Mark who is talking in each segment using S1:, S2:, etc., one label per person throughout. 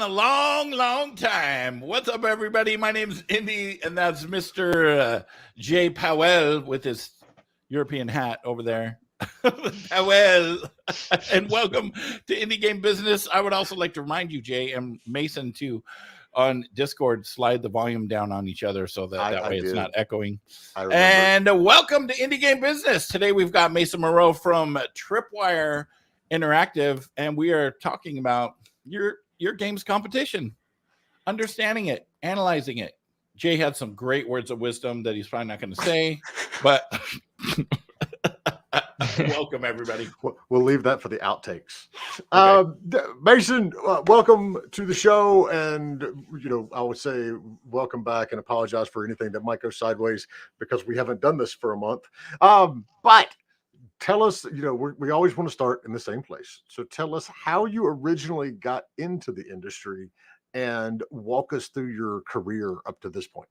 S1: a long, long time. What's up, everybody? My name's Indy, and that's Mr. Jay Powell with his European hat over there. Powell, and welcome to Indie Game Business. I would also like to remind you, Jay, and Mason too, on Discord, slide the volume down on each other so that way it's not echoing. And welcome to Indie Game Business. Today we've got Mason Moreau from Tripwire Interactive, and we are talking about your game's competition, understanding it, analyzing it. Jay had some great words of wisdom that he's probably not going to say, but welcome, everybody.
S2: We'll leave that for the outtakes. Okay. Mason, welcome to the show. And, I would say welcome back and apologize for anything that might go sideways because we haven't done this for a month. But tell us, we always want to start in the same place. So tell us how you originally got into the industry and walk us through your career up to this point.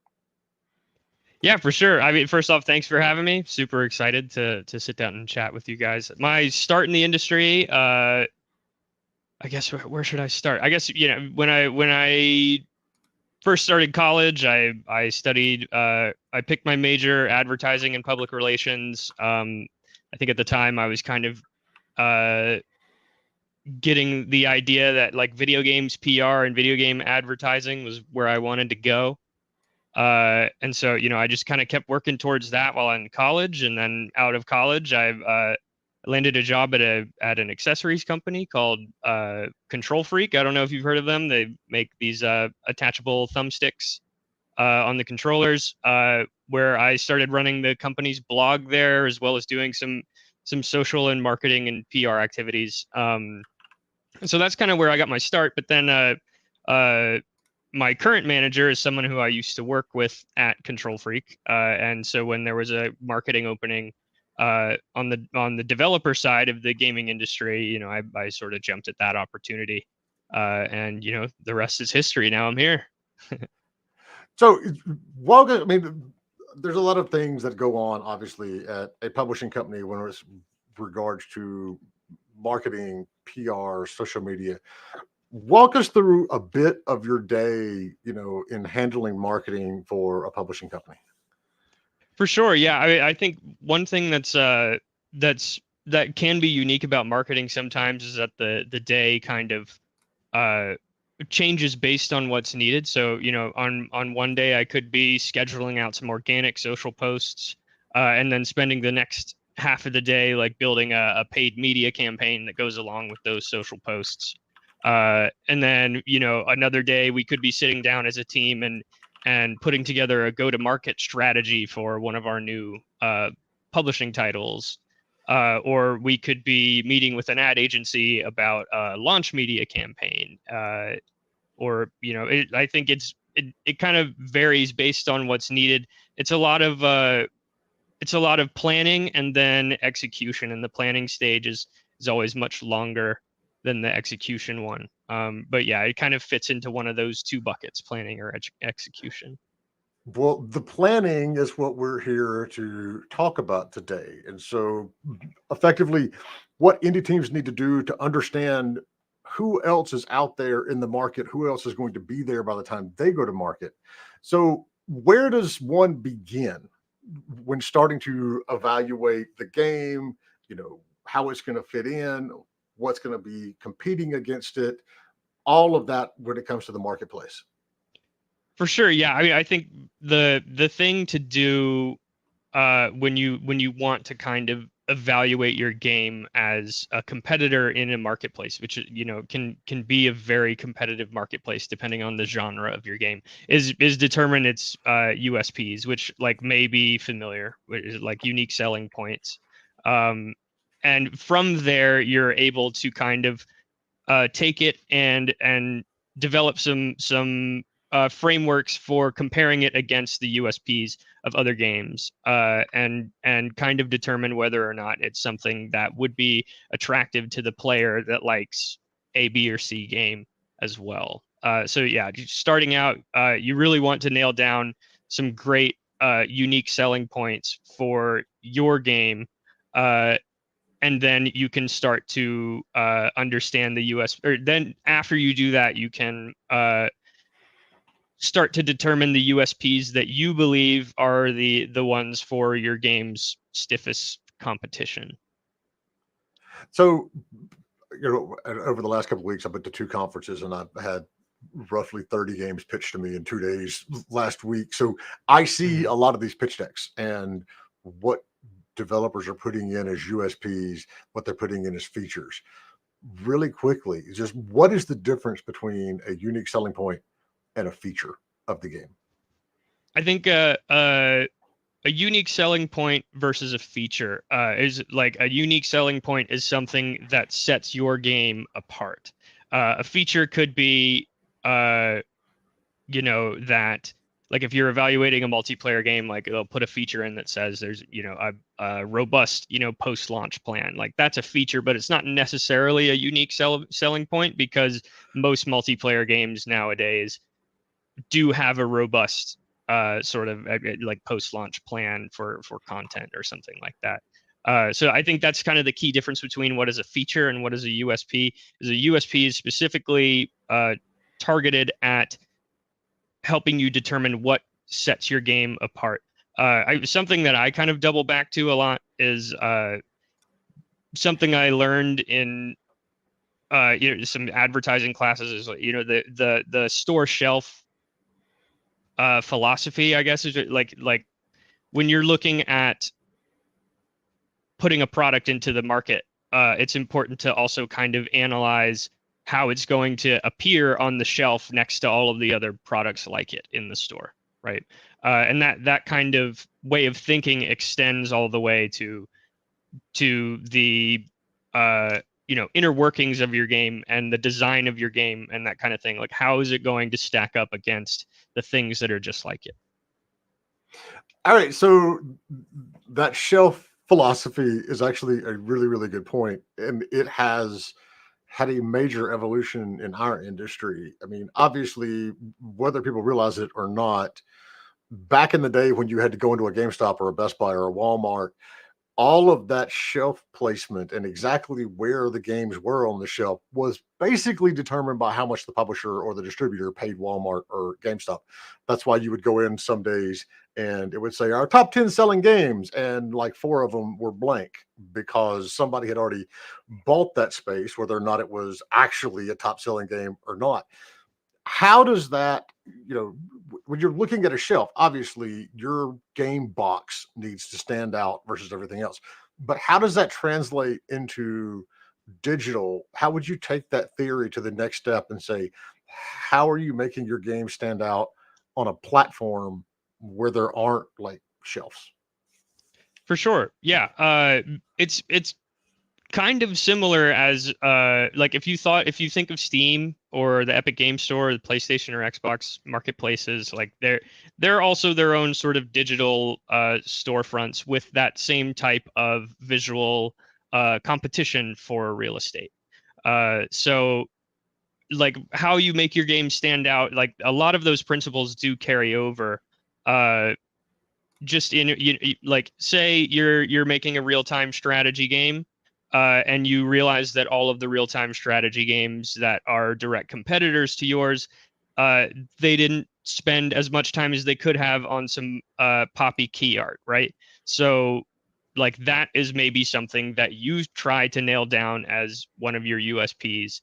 S3: Yeah, for sure. I mean, first off, thanks for having me. Super excited to sit down and chat with you guys. My start in the industry, I guess where should I start? I guess, when I first started college, I studied, I picked my major, advertising and public relations. I think at the time I was kind of getting the idea that like video games PR and video game advertising was where I wanted to go. And so, I just kind of kept working towards that while in college. And then out of college, I landed a job at an accessories company called Control Freak. I don't know if you've heard of them. They make these attachable thumbsticks on the controllers, where I started running the company's blog there, as well as doing some social and marketing and PR activities. So that's kind of where I got my start. But then my current manager is someone who I used to work with at Control Freak. And so when there was a marketing opening on the developer side of the gaming industry, I sort of jumped at that opportunity. And the rest is history. Now I'm here.
S2: So, welcome. I mean, there's a lot of things that go on, obviously, at a publishing company when it's regards to marketing, PR, social media. Walk us through a bit of your day, in handling marketing for a publishing company.
S3: For sure, yeah. I think one thing that can be unique about marketing sometimes is that the day kind of changes based on what's needed. So, on one day I could be scheduling out some organic social posts, and then spending the next half of the day like building a paid media campaign that goes along with those social posts. And then, another day we could be sitting down as a team and putting together a go-to-market strategy for one of our new publishing titles. Or we could be meeting with an ad agency about a launch media campaign. I think it kind of varies based on what's needed. It's a lot of planning and then execution, and the planning stage is always much longer than the execution one. But yeah, it kind of fits into one of those two buckets, planning or execution.
S2: Well, the planning is what we're here to talk about today. And so effectively, what indie teams need to do to understand who else is out there in the market, who else is going to be there by the time they go to market. So where does one begin when starting to evaluate the game, how it's going to fit in, what's going to be competing against it, all of that when it comes to the marketplace?
S3: For sure, yeah. I mean, I think the thing to do when you want to kind of evaluate your game as a competitor in a marketplace, which can be a very competitive marketplace depending on the genre of your game, is determine its USPs, which like may be familiar, which is like unique selling points. And from there, you're able to kind of take it and develop some frameworks for comparing it against the USPs of other games, and kind of determine whether or not it's something that would be attractive to the player that likes A, B, or C game as well. So yeah, starting out, you really want to nail down some great unique selling points for your game, and then you can start to understand the US, or then after you do that, you can start to determine the USPs that you believe are the ones for your game's stiffest competition.
S2: So, over the last couple of weeks, I've been to 2 conferences, and I've had roughly 30 games pitched to me in 2 days last week. So I see a lot of these pitch decks and what developers are putting in as USPs, what they're putting in as features. Really quickly, just what is the difference between a unique selling point and a feature of the game?
S3: I think a unique selling point versus a feature is like a unique selling point is something that sets your game apart. A feature could be, you know, that like if you're evaluating a multiplayer game, like they'll put a feature in that says there's, you know, a robust, you know, post-launch plan. Like that's a feature, but it's not necessarily a unique selling point, because most multiplayer games nowadays do have a robust sort of like post-launch plan for content or something like that. So I think that's kind of the key difference between what is a feature and what is a USP. Is a USP is specifically targeted at helping you determine what sets your game apart. Something that I kind of double back to a lot is something I learned in you know, some advertising classes is, you know, the store shelf philosophy, I guess, is like when you're looking at putting a product into the market, it's important to also kind of analyze how it's going to appear on the shelf next to all of the other products like it in the store, right? And that kind of way of thinking extends all the way to the you know, inner workings of your game and the design of your game and that kind of thing. Like, how is it going to stack up against the things that are just like it?
S2: All right, so that shelf philosophy is actually a really, really good point, and it has had a major evolution in our industry. I mean, obviously, whether people realize it or not, back in the day when you had to go into a GameStop or a Best Buy or a Walmart, all of that shelf placement and exactly where the games were on the shelf was basically determined by how much the publisher or the distributor paid Walmart or GameStop. That's why you would go in some days and it would say our top 10 selling games, and like 4 of them were blank because somebody had already bought that space, whether or not it was actually a top selling game or not. How does that, when you're looking at a shelf, obviously your game box needs to stand out versus everything else, but how does that translate into digital? How would you take that theory to the next step and say, how are you making your game stand out on a platform where there aren't like shelves?
S3: For sure. Yeah. It's kind of similar as like if you think of Steam or the Epic Game Store, the PlayStation or Xbox marketplaces, like they're also their own sort of digital storefronts with that same type of visual competition for real estate. So like how you make your game stand out, like a lot of those principles do carry over. Just in like say you're making a real-time strategy game, and you realize that all of the real-time strategy games that are direct competitors to yours, they didn't spend as much time as they could have on some poppy key art, right? So like that is maybe something that you try to nail down as one of your USPs,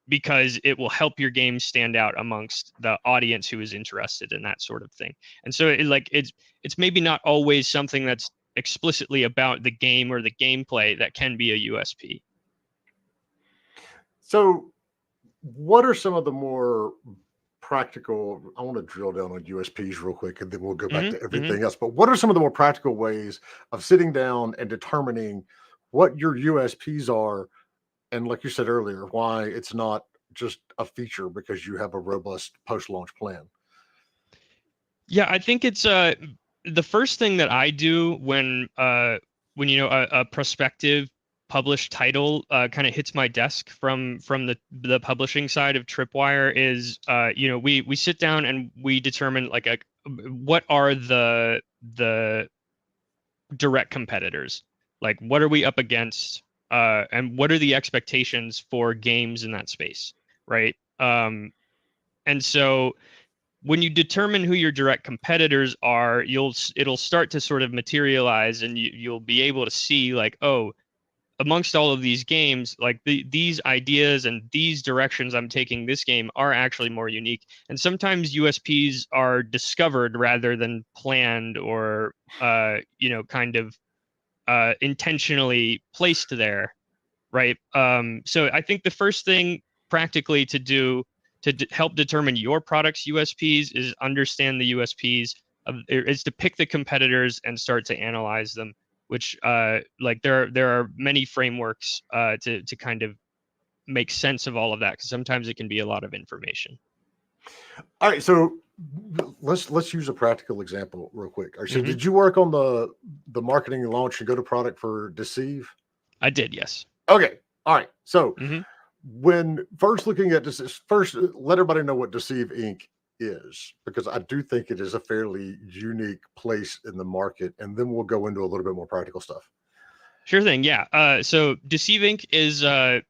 S3: because it will help your game stand out amongst the audience who is interested in that sort of thing. And so it's maybe not always something that's explicitly about the game or the gameplay that can be a USP.
S2: So what are some of the more practical, I want to drill down on USPs real quick and then we'll go back to everything else, but what are some of the more practical ways of sitting down and determining what your USPs are? And like you said earlier, why it's not just a feature because you have a robust post-launch plan.
S3: Yeah, I think it's the first thing that I do when you know a prospective published title kind of hits my desk from the publishing side of Tripwire is you know, we sit down and we determine like what are the direct competitors. Like, what are we up against? And what are the expectations for games in that space, right? And so when you determine who your direct competitors are, it'll start to sort of materialize, and you'll be able to see like, oh, amongst all of these games, like these ideas and these directions I'm taking this game are actually more unique. And sometimes USPs are discovered rather than planned or kind of intentionally placed there, right? So I think the first thing practically to do to help determine your product's USPs is understand the USPs is to pick the competitors and start to analyze them, which like there are many frameworks to kind of make sense of all of that, because sometimes it can be a lot of information.
S2: All right, so let's use a practical example real quick. All right, so
S3: Mhm.
S2: did you work on the marketing and launch and go to product for Deceive?
S3: I did, yes.
S2: Okay, all right. So
S3: Mhm.
S2: when first looking at this, first let everybody know what Deceive Inc. is, because I do think it is a fairly unique place in the market, and then we'll go into a little bit more practical stuff.
S3: Sure thing. Yeah. So Deceive Inc. is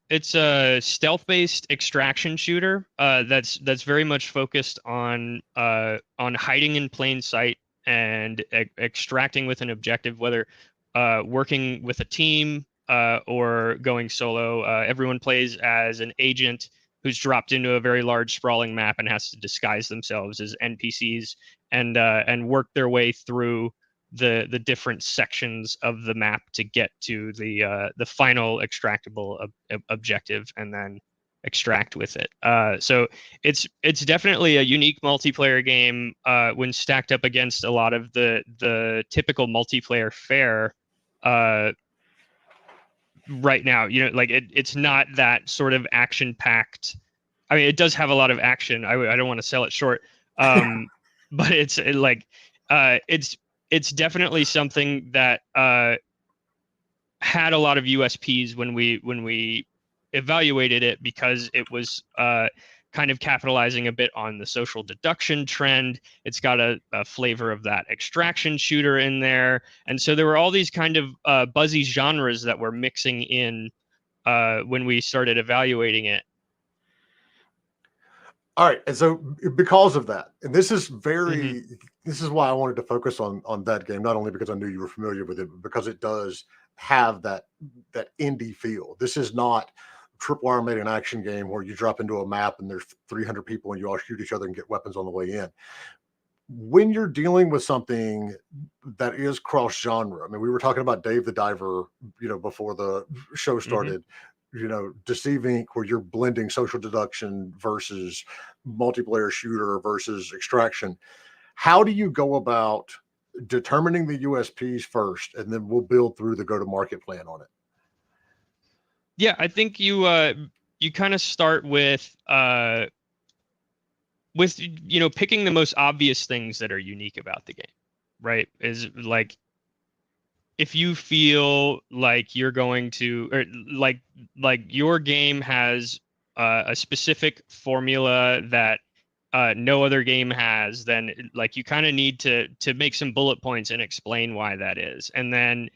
S3: it's a stealth-based extraction shooter that's very much focused on hiding in plain sight and extracting with an objective, whether working with a team or going solo. Everyone plays as an agent who's dropped into a very large sprawling map and has to disguise themselves as NPCs and work their way through the different sections of the map to get to the final extractable objective and then extract with it. So it's definitely a unique multiplayer game when stacked up against a lot of the typical multiplayer fare right now. Like it's not that sort of action packed. I mean, it does have a lot of action. I don't want to sell it short, but it's definitely something that had a lot of USPs when we evaluated it, because it was kind of capitalizing a bit on the social deduction trend. It's got a flavor of that extraction shooter in there, and so there were all these kind of buzzy genres that were mixing in when we started evaluating it.
S2: All right, and so because of that, and this is
S3: Mhm.
S2: this is why I wanted to focus on that game, not only because I knew you were familiar with it, but because it does have that indie feel. This is not Tripwire made an action game where you drop into a map and there's 300 people and you all shoot each other and get weapons on the way in. When you're dealing with something that is cross genre, I mean, we were talking about Dave the Diver, before the show
S3: Mhm.
S2: started. Deceive Inc., where you're blending social deduction versus multiplayer shooter versus extraction. How do you go about determining the USPs first, and then we'll build through the go-to-market plan on it?
S3: Yeah, I think you kind of start with picking the most obvious things that are unique about the game, right? Is like, if you feel like you're going to, or like your game has a specific formula that no other game has, then like you kind of need to make some bullet points and explain why that is, and then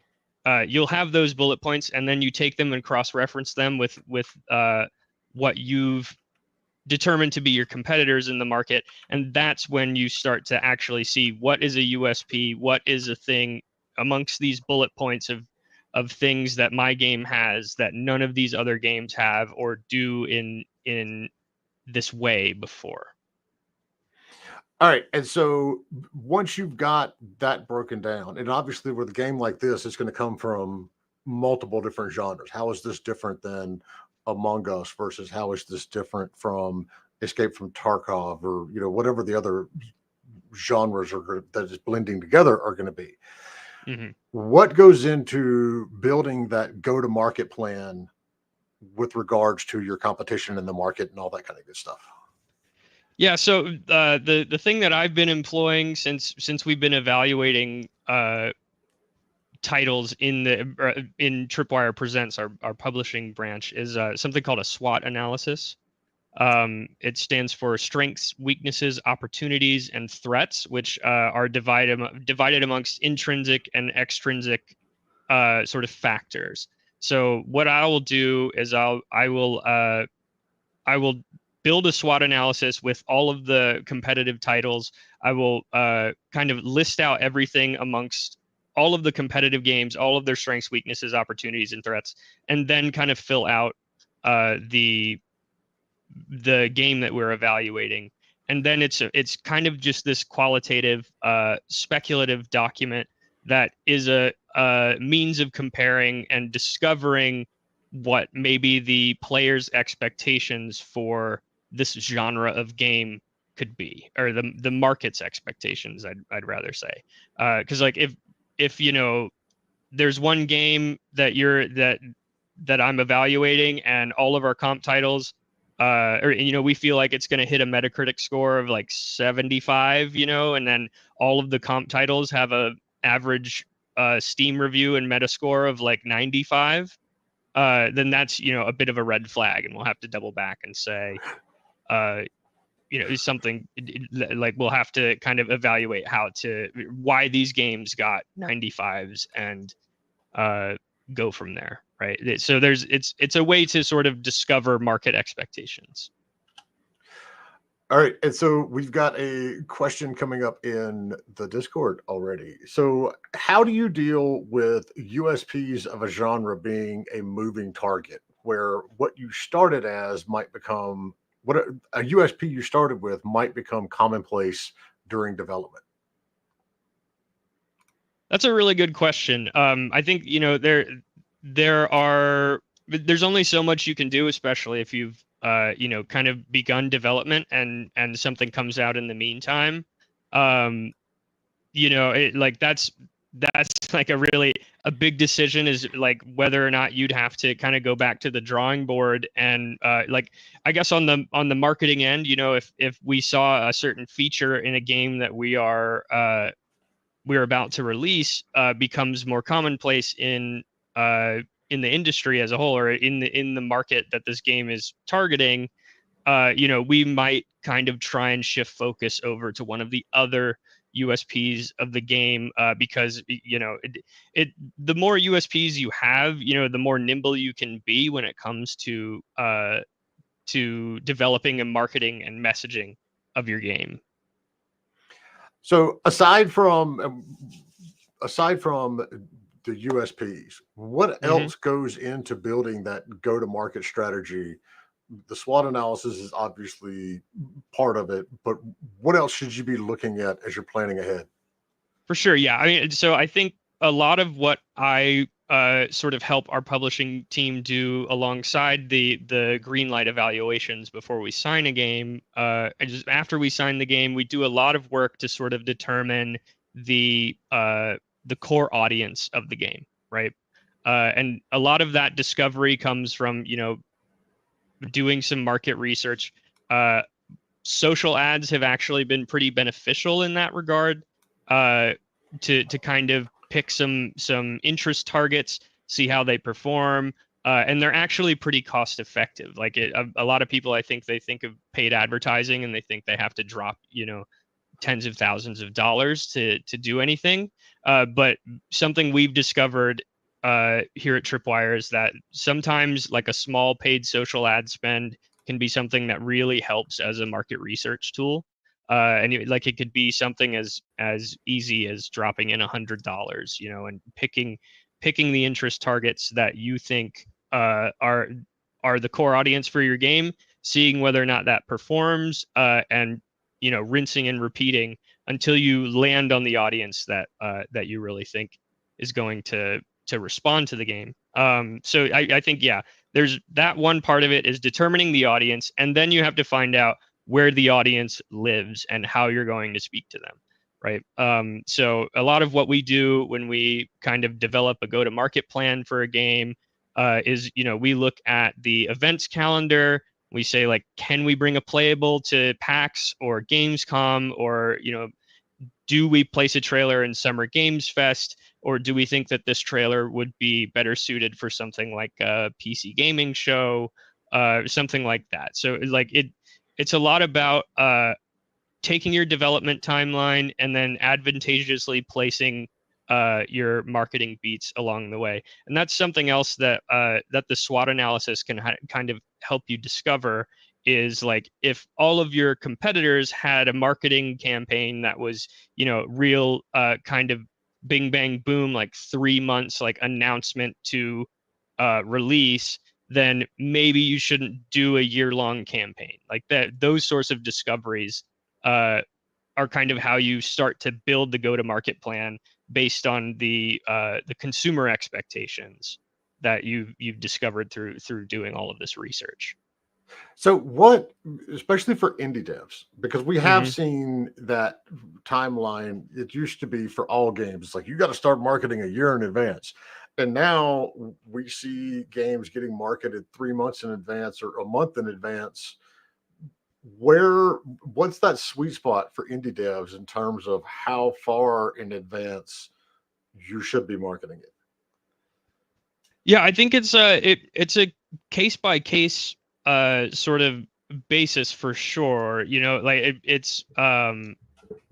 S3: you'll have those bullet points, and then you take them and cross-reference them with what you've determined to be your competitors in the market, and that's when you start to actually see what is a USP, what is a thing amongst these bullet points of things that my game has that none of these other games have or do in this way before.
S2: All right. And so once you've got that broken down, and obviously with a game like this, it's going to come from multiple different genres. How is this different than Among Us versus how is this different from Escape from Tarkov, or whatever the other genres are that is blending together are going to be?
S3: Mm-hmm.
S2: What goes into building that go-to-market plan with regards to your competition in the market and all that kind of good stuff?
S3: Yeah, so the thing that I've been employing since we've been evaluating titles in Tripwire Presents, our publishing branch, is something called a SWOT analysis. It stands for strengths, weaknesses, opportunities, and threats, which are divided amongst intrinsic and extrinsic sort of factors. So what I will do is I will build a SWOT analysis with all of the competitive titles. I will kind of list out everything amongst all of the competitive games, all of their strengths, weaknesses, opportunities, and threats, and then kind of fill out the game that we're evaluating. And then it's kind of just this qualitative, speculative document that is a means of comparing and discovering what maybe the player's expectations for this genre of game could be, or the market's expectations, I'd rather say. Because like if you know there's one game that I'm evaluating and all of our comp titles or you know we feel like it's going to hit a Metacritic score of like 75, you know, and then all of the comp titles have a average Steam review and Metascore of like 95, then that's, you know, a bit of a red flag, and we'll have to double back and say you know, something like we'll have to kind of evaluate why these games got 95s and go from there, right? So it's a way to sort of discover market expectations.
S2: All right, and so we've got a question coming up in the Discord already. So how do you deal with USPs of a genre being a moving target, where what you started as might become what a USP you started with might become commonplace during development?
S3: That's a really good question. I think, you know, there's only so much you can do, especially if you've you know, kind of begun development and something comes out in the meantime. You know, that's like a big decision, is like whether or not you'd have to kind of go back to the drawing board and like, I guess on the marketing end, you know, if we saw a certain feature in a game that we're about to release becomes more commonplace in the industry as a whole, or in the market that this game is targeting, you know, we might kind of try and shift focus over to one of the other USPs of the game, because, you know, the more USPs you have, you know, the more nimble you can be when it comes to developing and marketing and messaging of your game.
S2: So aside from the USPs, what else goes into building that go-to-market strategy? The SWOT analysis is obviously part of it, but what else should you be looking at as you're planning ahead?
S3: For sure, yeah. I mean, so I think a lot of what I sort of help our publishing team do alongside the green light evaluations before we sign a game, and just after we sign the game, we do a lot of work to sort of determine the core audience of the game, right? And a lot of that discovery comes from, you know, doing some market research. Social ads have actually been pretty beneficial in that regard, to kind of pick some interest targets, see how they perform, and they're actually pretty cost effective. Like a lot of people, I think they think of paid advertising and they think they have to drop, you know, tens of thousands of dollars to do anything. But something we've discovered here at Tripwire is that sometimes like a small paid social ad spend can be something that really helps as a market research tool. And it could be something as easy as dropping in $100, you know, and picking the interest targets that you think are the core audience for your game, seeing whether or not that performs, and, you know, rinsing and repeating until you land on the audience that you really think is going to respond to the game. So I think, yeah, there's that one part of it is determining the audience, and then you have to find out where the audience lives and how you're going to speak to them, right? So a lot of what we do when we kind of develop a go-to-market plan for a game is, you know, we look at the events calendar. We say, like, can we bring a playable to PAX or Gamescom, or, you know, do we place a trailer in Summer Games Fest, or do we think that this trailer would be better suited for something like a PC gaming show, something like that. So like it's a lot about taking your development timeline and then advantageously placing your marketing beats along the way. And that's something else that that the SWOT analysis can kind of help you discover, is like if all of your competitors had a marketing campaign that was, you know, real kind of bing bang boom, like 3 months, like announcement to release, then maybe you shouldn't do a year-long campaign like that. Those sorts of discoveries are kind of how you start to build the go-to-market plan based on the consumer expectations that you've discovered through doing all of this research.
S2: So what, especially for indie devs, because we have
S3: Mhm.
S2: seen that timeline. It used to be for all games. It's like you got to start marketing a year in advance. And now we see games getting marketed 3 months in advance or a month in advance. What's that sweet spot for indie devs in terms of how far in advance you should be marketing it?
S3: Yeah, I think it's a case by case sort of basis for sure. You know, like it's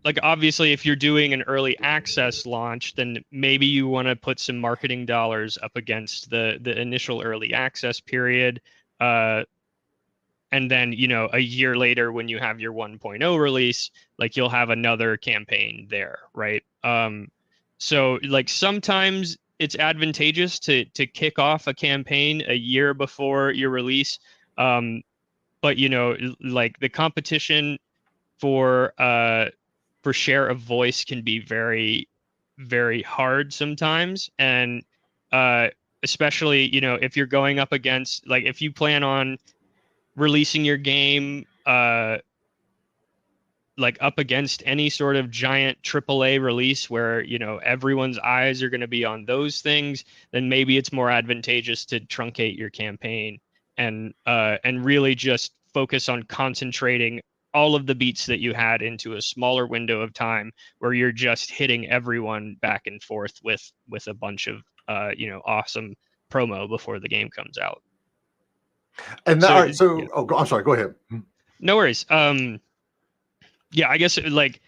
S3: like obviously if you're doing an early access launch, then maybe you want to put some marketing dollars up against the initial early access period. And then, you know, a year later when you have your 1.0 release, like you'll have another campaign there, right? So like sometimes it's advantageous to kick off a campaign a year before your release. But you know, like the competition for share of voice can be very, very hard sometimes. And especially, you know, if you're going up against, like if you plan on releasing your game like up against any sort of giant AAA release where, you know, everyone's eyes are going to be on those things, then maybe it's more advantageous to truncate your campaign and really just focus on concentrating all of the beats that you had into a smaller window of time where you're just hitting everyone back and forth with a bunch of you know, awesome promo before the game comes out.
S2: And
S3: So
S2: all right, so
S3: yeah.
S2: I'm sorry, go ahead.
S3: No worries. Yeah, I guess like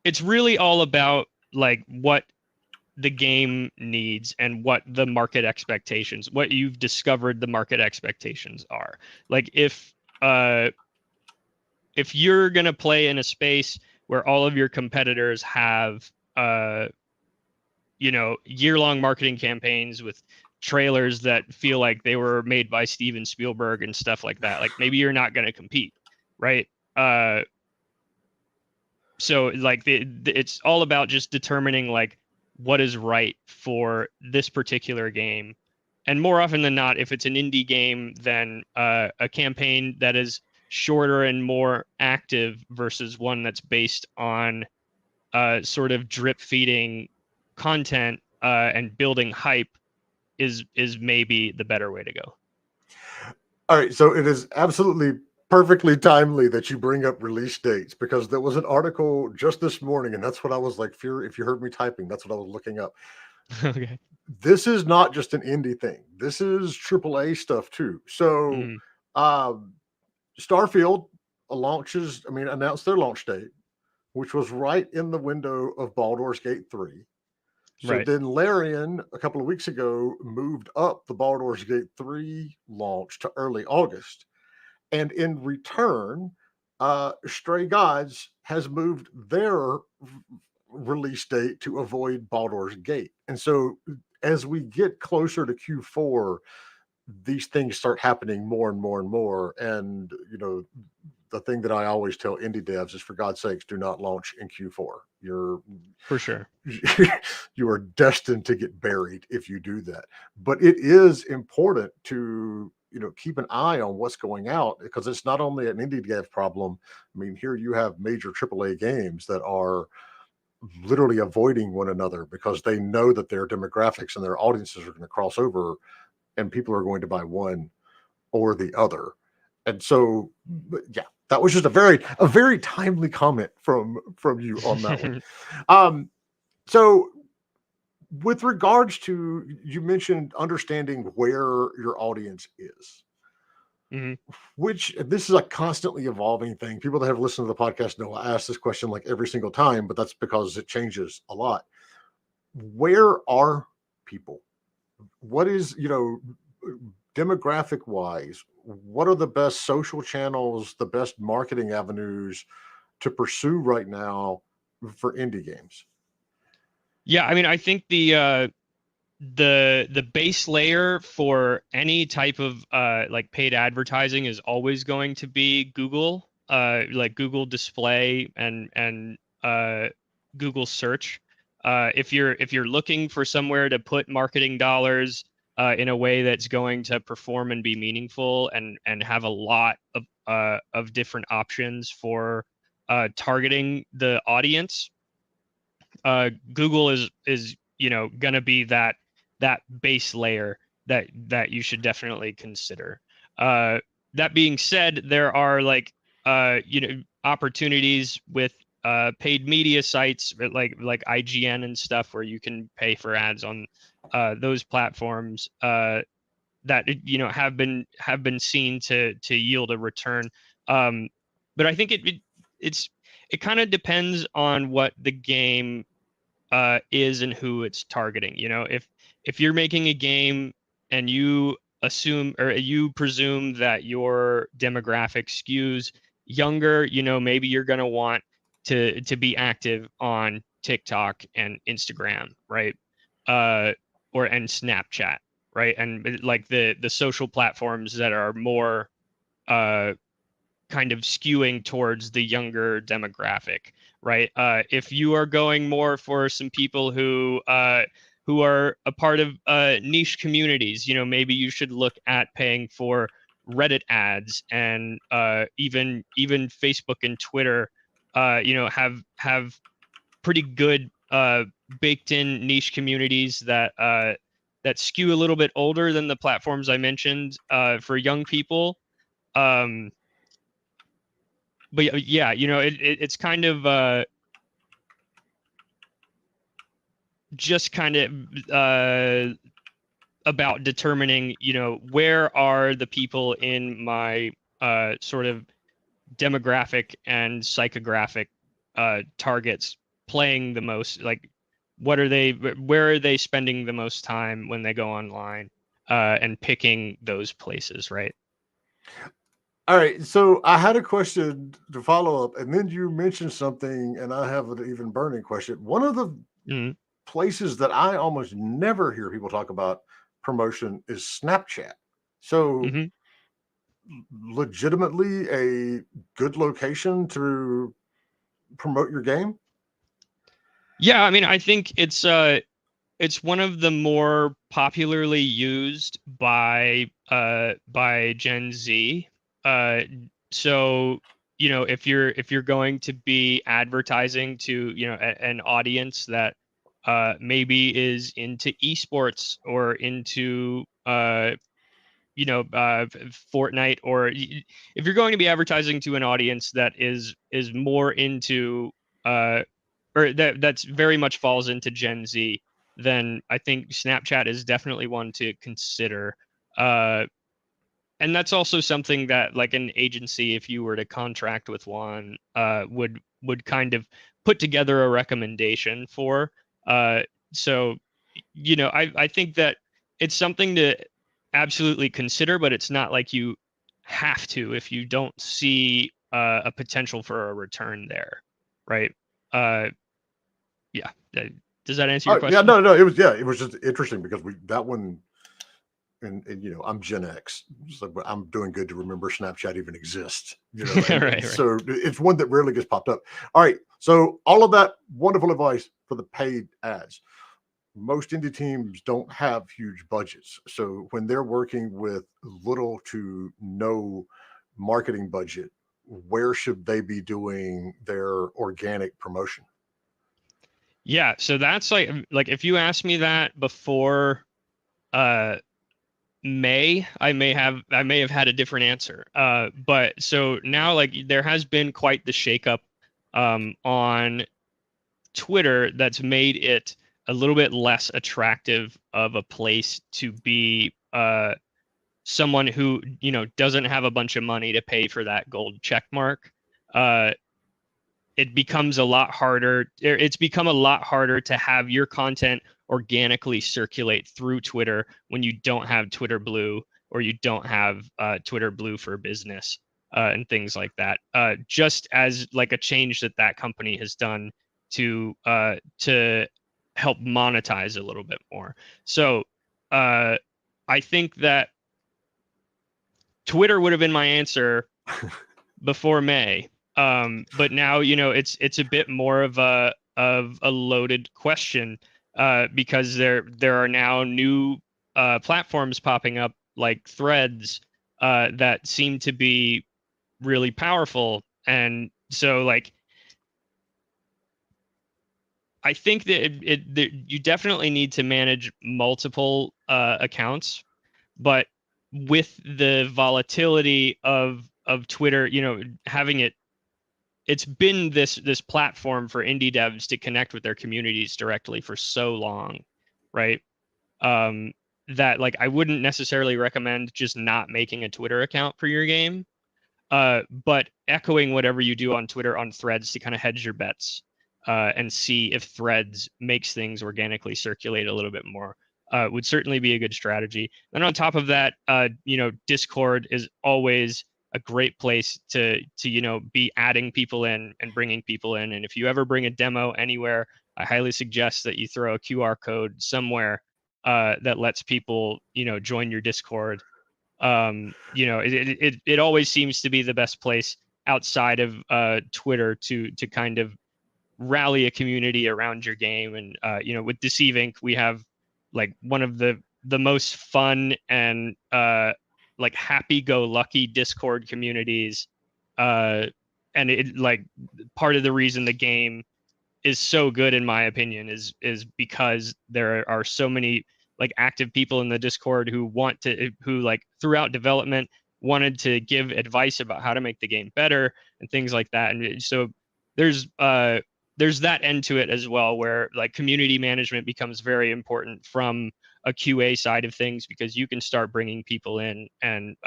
S3: it's really all about like what the game needs and what the market expectations, what you've discovered the market expectations are. Like if you're gonna play in a space where all of your competitors have you know, year-long marketing campaigns with trailers that feel like they were made by Steven Spielberg and stuff like that, like maybe you're not gonna compete, right? So like it's all about just determining like what is right for this particular game. And more often than not, if it's an indie game, then a campaign that is shorter and more active versus one that's based on sort of drip feeding content and building hype is maybe the better way to go.
S2: All right, so it is absolutely perfectly timely that you bring up release dates, because there was an article just this morning, and that's what I was like, if you heard me typing, that's what I was looking up.
S3: Okay.
S2: This is not just an indie thing. This is AAA stuff too. So Starfield announced their launch date, which was right in the window of Baldur's Gate 3. So
S3: Right.
S2: then Larian, a couple of weeks ago, moved up the Baldur's Gate 3 launch to early August. And in return, Stray Gods has moved their release date to avoid Baldur's Gate. And so as we get closer to Q4, these things start happening more and more and more. And, you know, the thing that I always tell indie devs is, for God's sakes, do not launch in Q4. You're
S3: For sure.
S2: you are destined to get buried if you do that. But it is important to, you know, keep an eye on what's going out, because it's not only an indie dev problem. I mean, here you have major AAA games that are literally avoiding one another because they know that their demographics and their audiences are going to cross over, and people are going to buy one or the other. And so, yeah, that was just a very timely comment from you on that one. So with regards to, you mentioned understanding where your audience is, which this is a constantly evolving thing. People that have listened to the podcast know I ask this question like every single time, but that's because it changes a lot. where are people? What is, demographic wise, what are the best social channels, the best marketing avenues to pursue right now for indie games?
S3: Yeah, I mean, I think the base layer for any type of like paid advertising is always going to be Google, like Google Display and Google Search. If you're looking for somewhere to put marketing dollars in a way that's going to perform and be meaningful and have a lot of different options for targeting the audience, Google is gonna be that base layer that you should definitely consider. That being said, there are like opportunities with paid media sites like IGN and stuff where you can pay for ads on those platforms that have been seen to yield a return. But I think it kind of depends on what the game is and who it's targeting. If you're making a game and you assume or you presume that your demographic skews younger, maybe you're going to want to be active on TikTok and Instagram, right? And Snapchat, right? And like the social platforms that are more kind of skewing towards the younger demographic, right? If you are going more for some people who are a part of niche communities, maybe you should look at paying for Reddit ads and even Facebook and Twitter, have pretty good baked in niche communities that skew a little bit older than the platforms I mentioned for young people. But yeah, it's kind of just kind of about determining, where are the people in my sort of demographic and psychographic targets playing the most, like where are they spending the most time when they go online, and picking those places, right?
S2: All right, so I had a question to follow up, and then you mentioned something, and I have an even burning question. One of the
S3: Mm-hmm.
S2: places that I almost never hear people talk about promotion is Snapchat. So,
S3: Mm-hmm.
S2: legitimately a good location to promote your game?
S3: Yeah, I mean, I think it's one of the more popularly used by Gen Z. Uh, so if you're going to be advertising to an audience that maybe is into esports or into Fortnite, or if you're going to be advertising to an audience that is more into or that's very much falls into Gen Z, then I think Snapchat is definitely one to consider. And that's also something that like an agency, if you were to contract with one, would kind of put together a recommendation for. So I think that it's something to absolutely consider, but it's not like you have to if you don't see a potential for a return there, right? Uh, yeah. Does that answer your
S2: Oh, yeah,
S3: question?
S2: no, it was just interesting because that one, and I'm Gen X, so but I'm doing good to remember Snapchat even exists, and
S3: Right.
S2: so it's one that rarely gets popped up. All right, so all of that wonderful advice for the paid ads. Most indie teams don't have huge budgets, so when they're working with little to no marketing budget, where should they be doing their organic promotion?
S3: Yeah. So that's like if you asked me that before uh May, I may have had a different answer. But so now like there has been quite the shakeup on Twitter that's made it a little bit less attractive of a place to be someone who doesn't have a bunch of money to pay for that gold check mark. Uh, it becomes a lot harder. It's become a lot harder to have your content organically circulate through Twitter when you don't have Twitter Blue, or you don't have Twitter Blue for Business and things like that. Just as like a change that company has done to help monetize a little bit more. So I think that Twitter would have been my answer before May. But now, it's a bit more of a loaded question because there are now new platforms popping up like Threads that seem to be really powerful. And so like I think that you definitely need to manage multiple accounts, but with the volatility of Twitter, having it's been this platform for indie devs to connect with their communities directly for so long, right? That like I wouldn't necessarily recommend just not making a Twitter account for your game, but echoing whatever you do on Twitter on Threads to kind of hedge your bets and see if Threads makes things organically circulate a little bit more. Would certainly be a good strategy. And on top of that, Discord is always a great place to be adding people in and bringing people in. And if you ever bring a demo anywhere, I highly suggest that you throw a QR code somewhere that lets people join your Discord. It always seems to be the best place outside of Twitter to kind of rally a community around your game. And with Deceive Inc., we have like one of the most fun and like happy-go-lucky Discord communities, and it like part of the reason the game is so good, in my opinion, is because there are so many like active people in the Discord who like throughout development wanted to give advice about how to make the game better and things like that. And so there's that end to it as well, where like community management becomes very important from a QA side of things, because you can start bringing people in and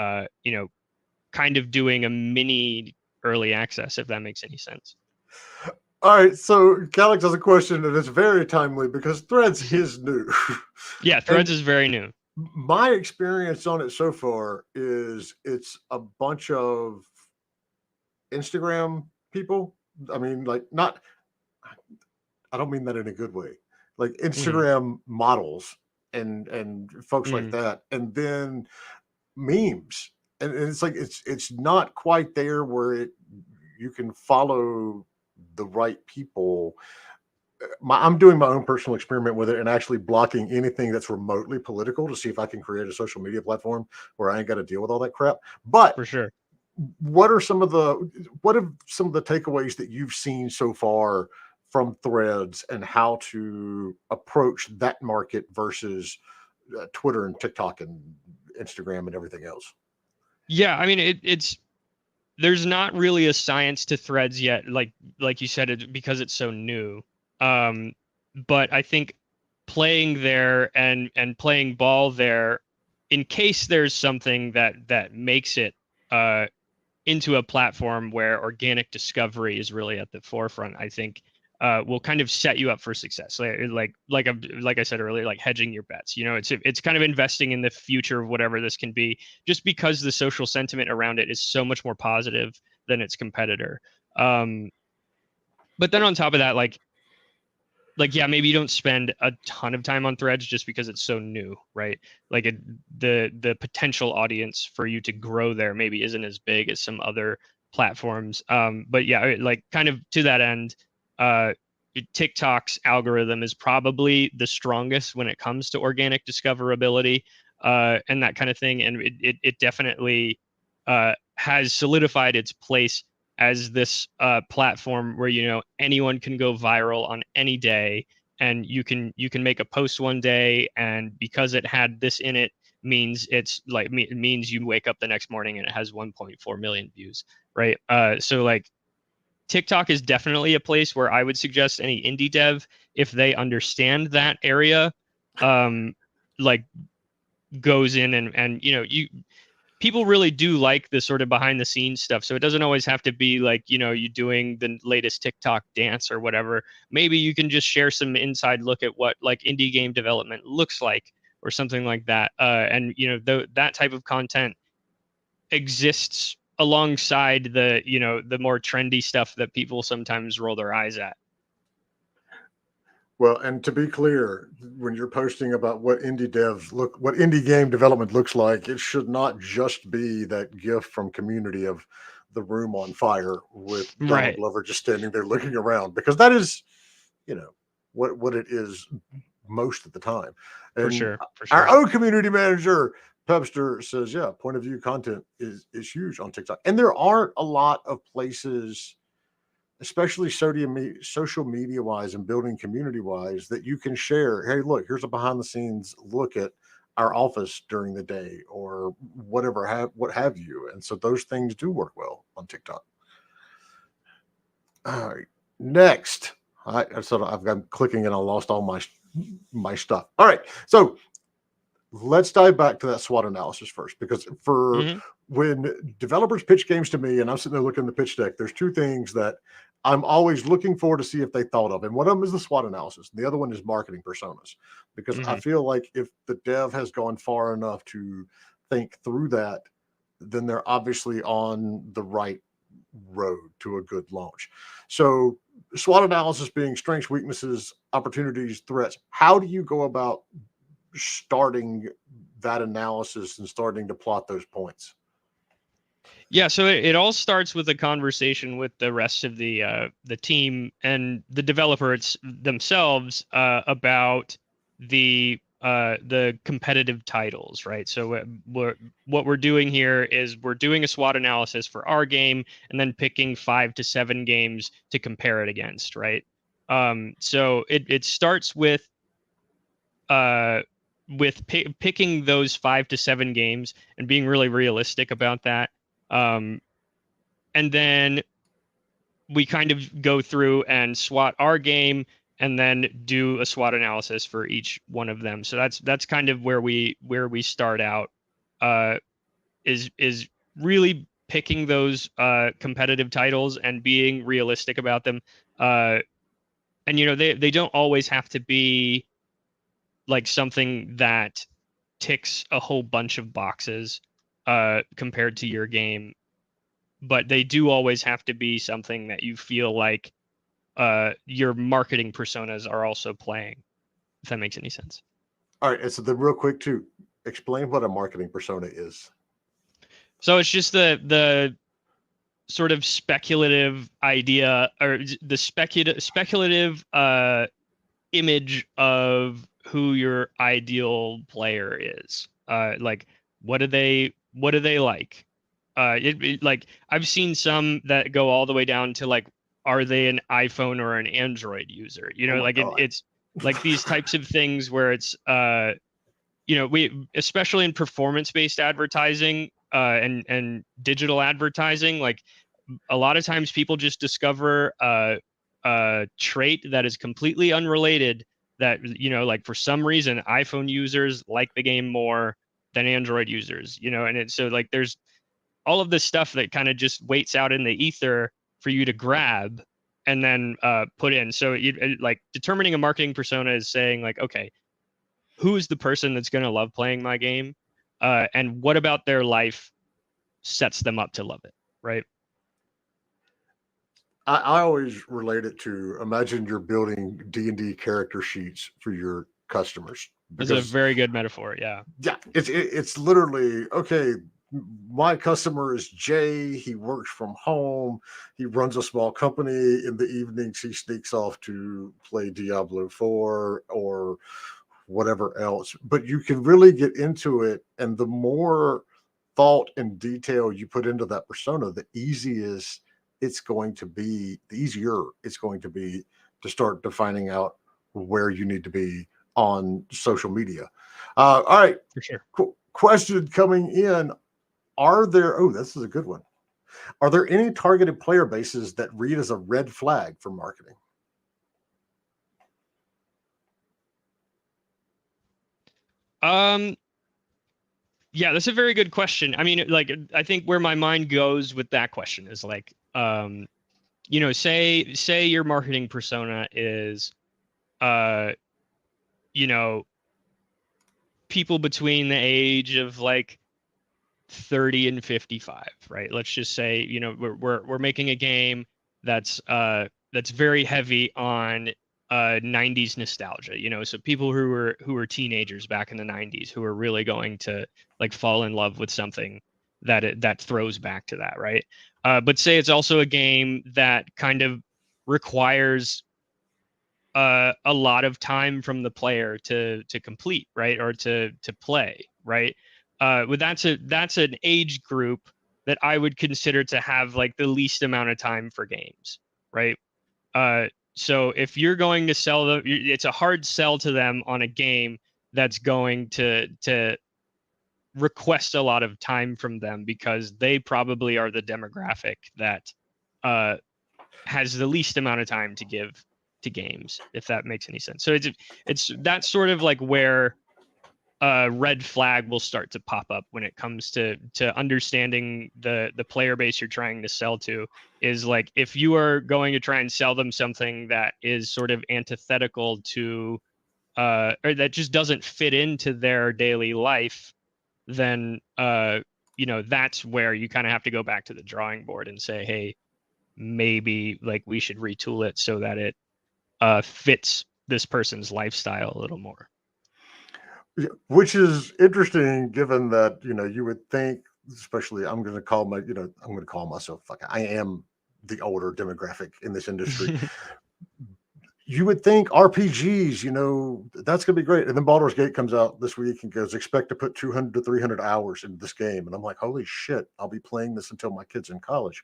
S3: kind of doing a mini early access, if that makes any sense.
S2: All right, so Calix has a question, and it's very timely because Threads is new.
S3: Yeah, Threads is very new.
S2: My experience on it so far is it's a bunch of Instagram people. I mean, like I don't mean that in a good way. Like Instagram models and folks like that, and then memes. And it's like it's not quite there where you can follow the right people. I'm doing my own personal experiment with it and actually blocking anything that's remotely political to see if I can create a social media platform where I ain't got to deal with all that crap. But
S3: for sure,
S2: what have some of the takeaways that you've seen so far from Threads and how to approach that market versus Twitter and TikTok and Instagram and everything else?
S3: Yeah, I mean there's not really a science to Threads yet, like you said, because it's so new. But I think playing there and playing ball there, in case there's something that makes it into a platform where organic discovery is really at the forefront, I think will kind of set you up for success. Like I said earlier, like hedging your bets. It's kind of investing in the future of whatever this can be, just because the social sentiment around it is so much more positive than its competitor. But then on top of that, like yeah, maybe you don't spend a ton of time on Threads just because it's so new, right? Like the potential audience for you to grow there maybe isn't as big as some other platforms. But yeah, like kind of to that end, TikTok's algorithm is probably the strongest when it comes to organic discoverability and that kind of thing. And it definitely has solidified its place as this platform where anyone can go viral on any day, and you can make a post one day, and because it had this in it means it means you wake up the next morning and it has 1.4 million views, right? So like TikTok is definitely a place where I would suggest any indie dev, if they understand that area, like goes in and people really do like the sort of behind the scenes stuff. So it doesn't always have to be like, you know, you doing the latest TikTok dance or whatever. Maybe you can just share some inside look at what like indie game development looks like or something like that. And you know, that type of content exists alongside the, you know, the more trendy stuff that people sometimes roll their eyes at.
S2: Well, and to be clear, when you're posting about what what indie game development looks like, it should not just be that GIF from Community of the room on fire with Donald
S3: Right.
S2: Glover just standing there looking around, because that is, you know, what it is most of the time. And
S3: For sure.
S2: our own community manager, Pepster, says, yeah, point of view content is huge on TikTok. And there aren't a lot of places, especially social media wise and building community wise, that you can share, hey, look, here's a behind the scenes look at our office during the day or whatever, what have you. And so those things do work well on TikTok. All right, next. I'm clicking and I lost all my stuff. All right, so let's dive back to that SWOT analysis first, because when developers pitch games to me and I'm sitting there looking at the pitch deck, there's two things that I'm always looking for to see if they thought of. And one of them is the SWOT analysis. And the other one is marketing personas, because I feel like if the dev has gone far enough to think through that, then they're obviously on the right road to a good launch. So SWOT analysis being strengths, weaknesses, opportunities, threats. How do you go about starting that analysis and starting to plot those points?
S3: Yeah, so it all starts with a conversation with the rest of the team and the developers themselves about the competitive titles, right? So what we're doing here is we're doing a SWOT analysis for our game and then picking 5 to 7 games to compare it against, right? So it starts with picking those 5 to 7 games and being really realistic about that. And then we kind of go through and SWOT our game and then do a SWOT analysis for each one of them. So that's kind of where we start out, is really picking those competitive titles and being realistic about them. And you know, they don't always have to be like something that ticks a whole bunch of boxes compared to your game, but they do always have to be something that you feel like your marketing personas are also playing, if that makes any sense.
S2: All right, and so then real quick too, explain what a marketing persona is.
S3: So it's just the sort of speculative idea, or the speculative image of who your ideal player is. Like what do they like? Like I've seen some that go all the way down to like, are they an iPhone or an Android user? You know, like it's like these types of things where it's you know, we, especially in performance-based advertising and digital advertising, like a lot of times people just discover a trait that is completely unrelated, that, you know, like for some reason iPhone users like the game more than Android users, you know, and it's so like there's all of this stuff that kind of just waits out in the ether for you to grab and then put in. So like determining a marketing persona is saying like, okay, who is the person that's going to love playing my game? And what about their life sets them up to love it, right?
S2: I always relate it to, imagine you're building D&D character sheets for your customers.
S3: That's a very good metaphor. Yeah.
S2: Yeah, it's literally, okay, my customer is Jay. He works from home. He runs a small company. In the evenings, he sneaks off to play Diablo 4 or whatever else. But you can really get into it. And the more thought and detail you put into that persona, the easier it's going to be to start defining out where you need to be on social media. All right.
S3: For sure.
S2: Question coming in. This is a good one. Are there any targeted player bases that read as a red flag for marketing?
S3: Yeah, that's a very good question. I mean, like, I think where my mind goes with that question is like, you know, say your marketing persona is, you know, people between the age of like 30 and 55, right? Let's just say, you know, we're making a game that's very heavy on 90s nostalgia, you know, so people who were teenagers back in the 90s who are really going to like fall in love with something that throws back to that, right? But say it's also a game that kind of requires a lot of time from the player to complete, right, or to play, right? Well, that's an age group that I would consider to have like the least amount of time for games, right? So if you're going to sell them, it's a hard sell to them on a game that's going to request a lot of time from them because they probably are the demographic that uh, has the least amount of time to give to games, if that makes any sense. So it's that's sort of like where red flag will start to pop up when it comes to understanding the player base you're trying to sell to. Is like if you are going to try and sell them something that is sort of antithetical to or that just doesn't fit into their daily life, then you know, that's where you kind of have to go back to the drawing board and say, hey, maybe like we should retool it so that it fits this person's lifestyle a little more.
S2: Yeah, which is interesting, given that you would think, especially I'm going to call myself, like, I am the older demographic in this industry. You would think RPGs, that's going to be great. And then Baldur's Gate comes out this week and goes, expect to put 200 to 300 hours into this game. And I'm like, holy shit, I'll be playing this until my kid's in college.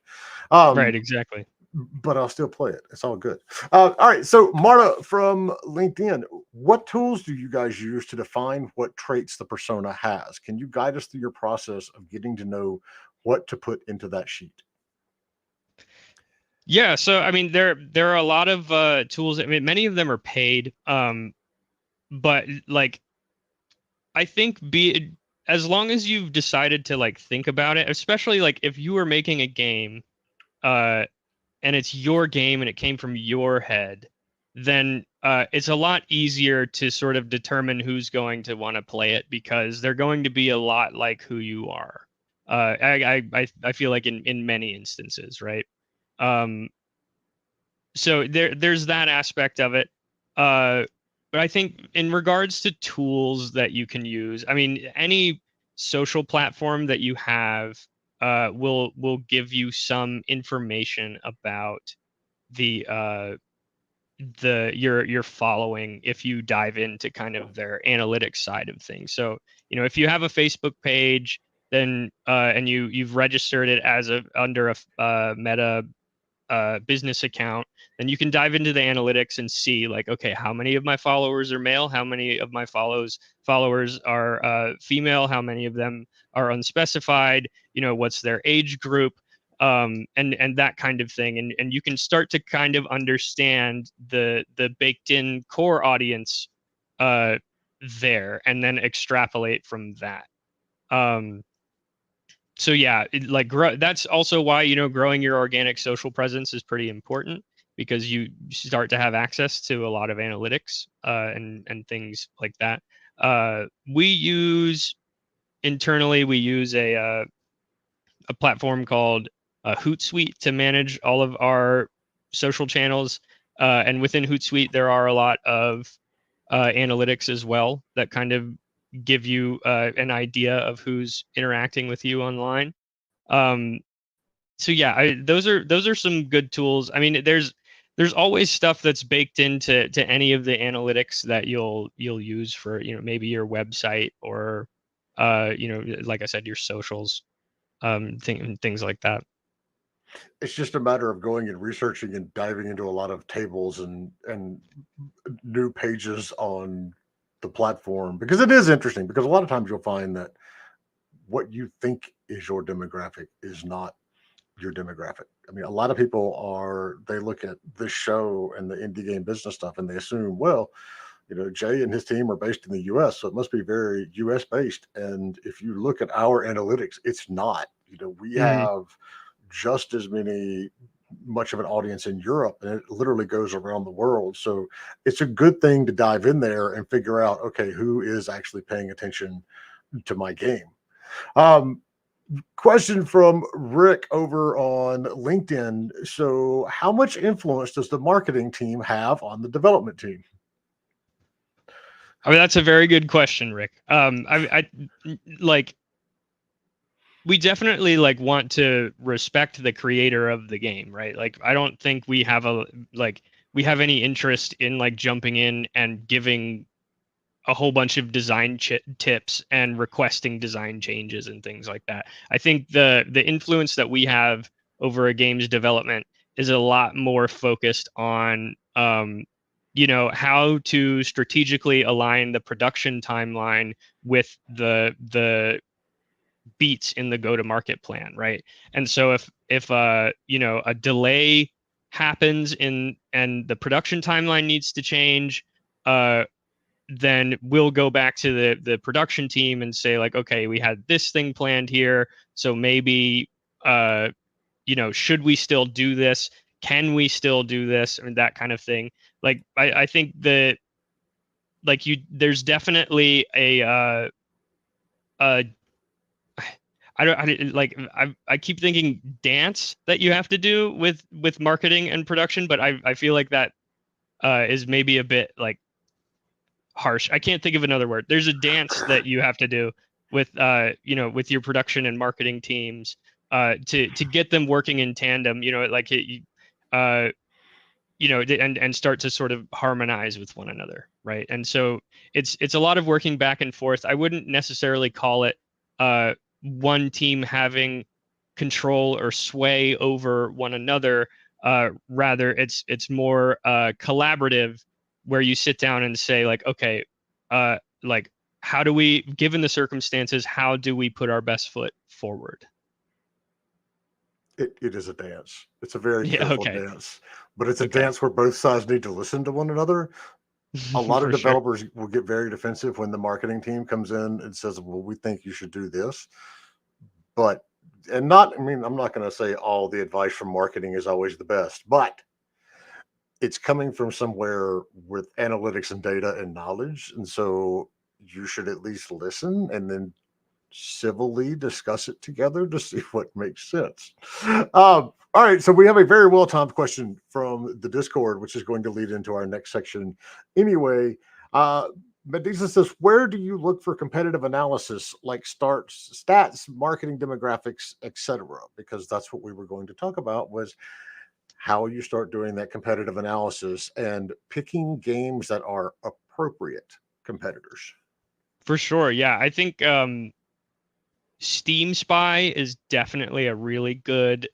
S3: Right, exactly.
S2: But I'll still play it. It's all good. All right. So Marta from LinkedIn, what tools do you guys use to define what traits the persona has? Can you guide us through your process of getting to know what to put into that sheet?
S3: Yeah, so I mean there are a lot of tools. I mean, many of them are paid. But like I think as long as you've decided to like think about it, especially like if you were making a game and it's your game and it came from your head, then it's a lot easier to sort of determine who's going to want to play it because they're going to be a lot like who you are. I feel like in many instances, right? So there's that aspect of it. But I think in regards to tools that you can use, I mean, any social platform that you have will give you some information about the your following if you dive into kind of their analytics side of things. So, you know, if you have a Facebook page, then and you've registered it as under a Meta business account, then you can dive into the analytics and see like, okay, how many of my followers are male, how many of my followers are female, how many of them are unspecified, you know, what's their age group, and that kind of thing, and you can start to kind of understand the baked in core audience there, and then extrapolate from that. So yeah, that's also why, you know, growing your organic social presence is pretty important because you start to have access to a lot of analytics and things like that. Internally we use a platform called Hootsuite to manage all of our social channels, and within Hootsuite there are a lot of analytics as well that kind of give you an idea of who's interacting with you online. So yeah, those are some good tools. I mean, there's always stuff that's baked into any of the analytics that you'll use for, you know, maybe your website or you know, like I said, your socials, things like that.
S2: It's just a matter of going and researching and diving into a lot of tables and new pages on the platform, because it is interesting, because a lot of times you'll find that what you think is your demographic is not your demographic. I mean, a lot of people they look at this show and the indie game business stuff and they assume, well, Jay and his team are based in the US, so it must be very US based. And if you look at our analytics, it's not. We have just as much of an audience in Europe, and it literally goes around the world. So it's a good thing to dive in there and figure out, okay, who is actually paying attention to my game. Question from Rick over on LinkedIn. So how much influence does the marketing team have on the development team?
S3: I mean, that's a very good question, Rick. I like, we definitely like want to respect the creator of the game, right? Like, I don't think we have any interest in like jumping in and giving a whole bunch of design tips and requesting design changes and things like that. I think the influence that we have over a game's development is a lot more focused on how to strategically align the production timeline with the beats in the go-to-market plan, right? And so if a delay happens and the production timeline needs to change, then we'll go back to the production team and say like, okay, we had this thing planned here, so maybe should we still do this? Can we still do this? Or that kind of thing. Like, I think that there's definitely I keep thinking dance that you have to do with marketing and production, but I feel like that is maybe a bit like harsh. I can't think of another word. There's a dance that you have to do with with your production and marketing teams to get them working in tandem, and start to sort of harmonize with one another, right? And so it's a lot of working back and forth. I wouldn't necessarily call it one team having control or sway over one another. Rather, it's more collaborative, where you sit down and say like, okay, like, how do we, given the circumstances, how do we put our best foot forward?
S2: It is a dance. It's a very careful
S3: Okay.
S2: dance, but it's a dance where both sides need to listen to one another. A lot of developers will get very defensive when the marketing team comes in and says, well, we think you should do this. I'm not going to say all the advice from marketing is always the best, but it's coming from somewhere with analytics and data and knowledge. And so you should at least listen and then civilly discuss it together to see what makes sense. All right, so we have a very well-timed question from the Discord, which is going to lead into our next section anyway. Medusa says, where do you look for competitive analysis, like stats, marketing demographics, etc.? Because that's what we were going to talk about, was how you start doing that competitive analysis and picking games that are appropriate competitors.
S3: For sure, yeah. I think Steam Spy is definitely a really good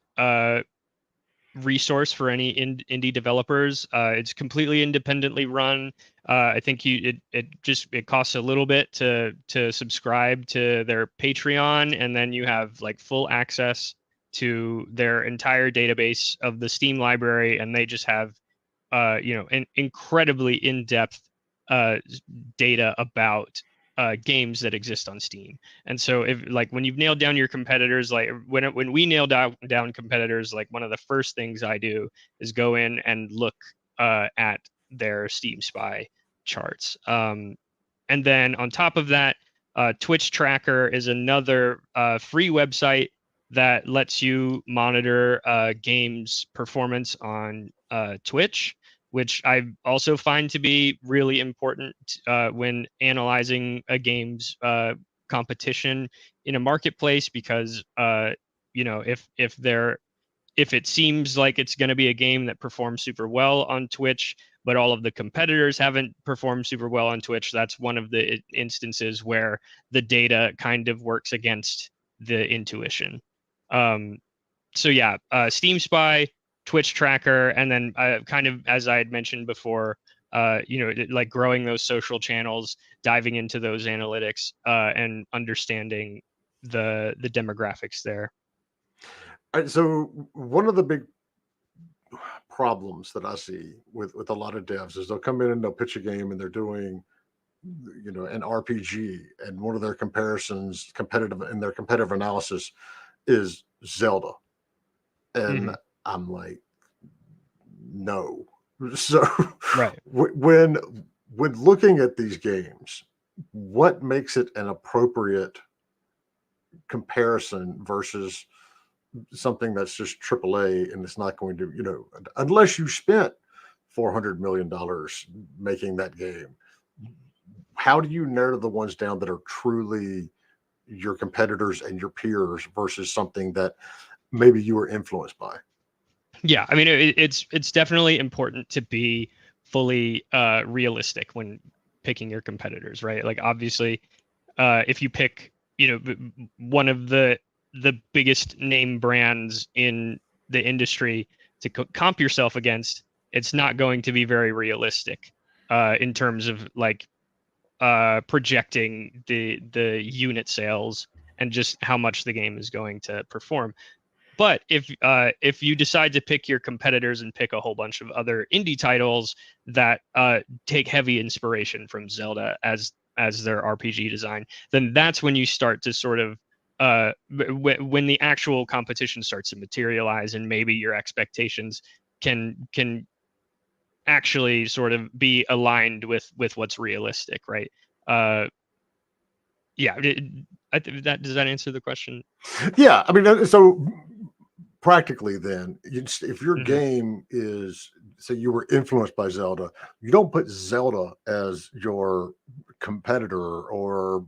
S3: resource for any indie developers. It's completely independently run. I think it costs a little bit to subscribe to their Patreon, and then you have like full access to their entire database of the Steam library, and they just have an incredibly in-depth data about games that exist on Steam. And so if like when you've nailed down your competitors, like when we nail down competitors, like one of the first things I do is go in and look at their Steam Spy charts. And then on top of that, Twitch Tracker is another free website that lets you monitor games performance on Twitch, which I also find to be really important when analyzing a game's competition in a marketplace, because if it seems like it's going to be a game that performs super well on Twitch, but all of the competitors haven't performed super well on Twitch, that's one of the instances where the data kind of works against the intuition. So yeah, Steam Spy, Twitch Tracker, and then kind of, as I had mentioned before, like growing those social channels, diving into those analytics, and understanding the demographics there.
S2: All right, so one of the big problems that I see with a lot of devs is they'll come in and they'll pitch a game and they're doing, an RPG, and one of their competitive analysis is Zelda. And I'm like, no. So
S3: Right.
S2: when looking at these games, what makes it an appropriate comparison versus something that's just AAA and it's not going to, unless you spent $400 million making that game, how do you narrow the ones down that are truly your competitors and your peers versus something that maybe you were influenced by?
S3: Yeah, I mean, it's definitely important to be fully realistic when picking your competitors, right? Like, obviously, if you pick, one of the biggest name brands in the industry to comp yourself against, it's not going to be very realistic in terms of like projecting the unit sales and just how much the game is going to perform. But if you decide to pick your competitors and pick a whole bunch of other indie titles that take heavy inspiration from Zelda as their RPG design, then that's when you start to sort of when the actual competition starts to materialize, and maybe your expectations can actually sort of be aligned with what's realistic, right? Yeah, does that answer the question?
S2: Yeah, I mean, so practically then, if your
S3: Mhm.
S2: game is, say you were influenced by Zelda, you don't put Zelda as your competitor or